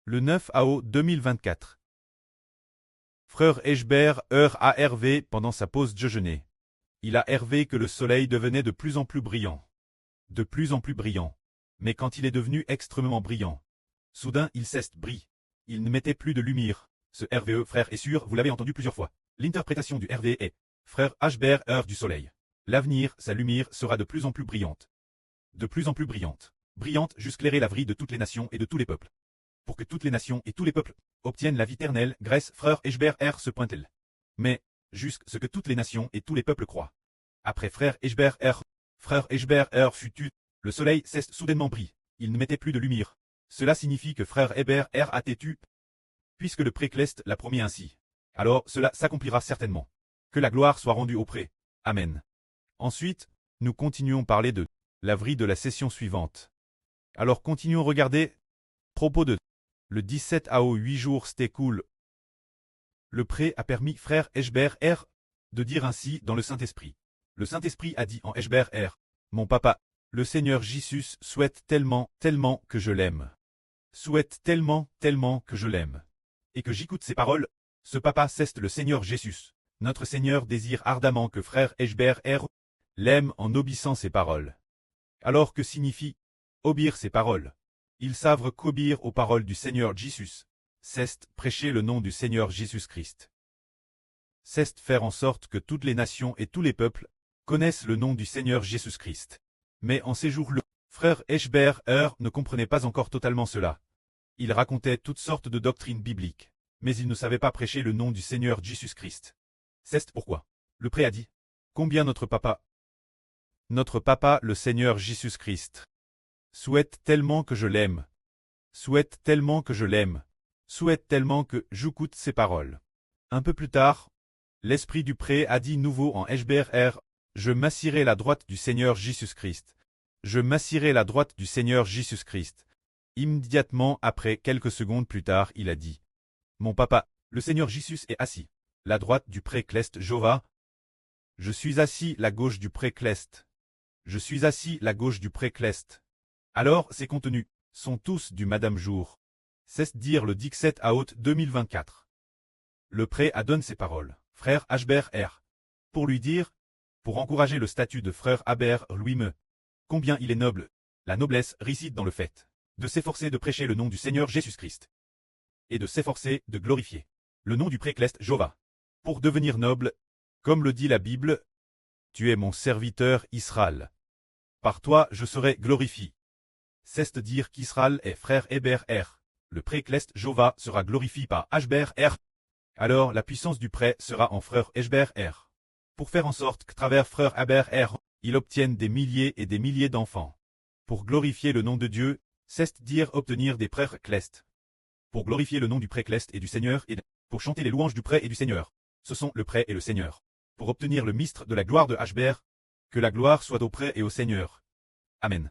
Le 9 AO 2024. Frère Eshber heure à Hervé pendant sa pause déjeuner. Il a Hervé que le soleil devenait de plus en plus brillant. De plus en plus brillant. Mais quand il est devenu extrêmement brillant, soudain il cesse brille. Il ne mettait plus de lumière. Ce RVE frère est sûr, vous l'avez entendu plusieurs fois. L'interprétation du RV est frère Eshber heure du soleil. L'avenir, sa lumière sera de plus en plus brillante. De plus en plus brillante. Brillante jusqu'éclairer la vie de toutes les nations et de tous les peuples. Pour que toutes les nations et tous les peuples obtiennent la vie éternelle, Grèce, frère Eshber R se pointe-t-elle. Mais, jusque ce que toutes les nations et tous les peuples croient. Après frère Eshber R fut tu, le soleil cesse soudainement brille. Il ne mettait plus de lumière. Cela signifie que frère Eshber R a têtu, puisque le précleste l'a promis ainsi. Alors cela s'accomplira certainement. Que la gloire soit rendue au pré. Amen. Ensuite, nous continuons à parler de l'avril de la session suivante. Alors continuons à regarder. Propos de le 17 AO 8 jours c'était cool. Le pré a permis frère Eshber R de dire ainsi dans le Saint-Esprit. Le Saint-Esprit a dit en Eshber R, mon papa, le Seigneur Jésus souhaite tellement, tellement que je l'aime. Souhaite tellement, tellement que je l'aime. Et que j'écoute ses paroles, ce papa c'est le Seigneur Jésus. Notre Seigneur désire ardemment que frère Eshber R l'aime en obéissant ses paroles. Alors que signifie obéir ses paroles? Ils savent qu'obéir aux paroles du Seigneur Jésus, c'est prêcher le nom du Seigneur Jésus-Christ. C'est faire en sorte que toutes les nations et tous les peuples connaissent le nom du Seigneur Jésus-Christ. Mais en ces jours-là, frère Eshber R ne comprenait pas encore totalement cela. Il racontait toutes sortes de doctrines bibliques, mais il ne savait pas prêcher le nom du Seigneur Jésus-Christ. C'est pourquoi le prêtre a dit, combien notre papa, le Seigneur Jésus-Christ, souhaite tellement que je l'aime. Souhaite tellement que je l'aime. Souhaite tellement que j'écoute ses paroles. Un peu plus tard, l'esprit du pré a dit nouveau en Eshber R, je m'assirai la droite du Seigneur Jésus-Christ. Je m'assirai la droite du Seigneur Jésus-Christ. Immédiatement après, quelques secondes plus tard, il a dit, mon papa, le Seigneur Jésus est assis. La droite du pré-cleste Jova. Je suis assis la gauche du pré-cleste. Je suis assis la gauche du pré-cleste. Alors, ces contenus sont tous du Madame Jour. C'est dire le 17 août 2024. Le pré a donné ses paroles, frère Eshber R. Pour lui dire, pour encourager le statut de frère Aber lui-même, combien il est noble. La noblesse réside dans le fait de s'efforcer de prêcher le nom du Seigneur Jésus-Christ. Et de s'efforcer de glorifier le nom du pré-cleste Jova. Pour devenir noble, comme le dit la Bible, tu es mon serviteur Israël. Par toi je serai glorifié. C'est dire qu'Israël est frère Eshber R. Le pré-cleste Jova sera glorifié par Eshber R. Alors la puissance du pré sera en frère Eshber R. Pour faire en sorte que travers frère Eshber R, il obtienne des milliers et des milliers d'enfants. Pour glorifier le nom de Dieu, c'est dire obtenir des pré-clestes. Pour glorifier le nom du pré-cleste et du Seigneur et pour chanter les louanges du pré et du Seigneur. Ce sont le pré et le Seigneur. Pour obtenir le mistre de la gloire de Eshber, que la gloire soit au pré et au Seigneur. Amen.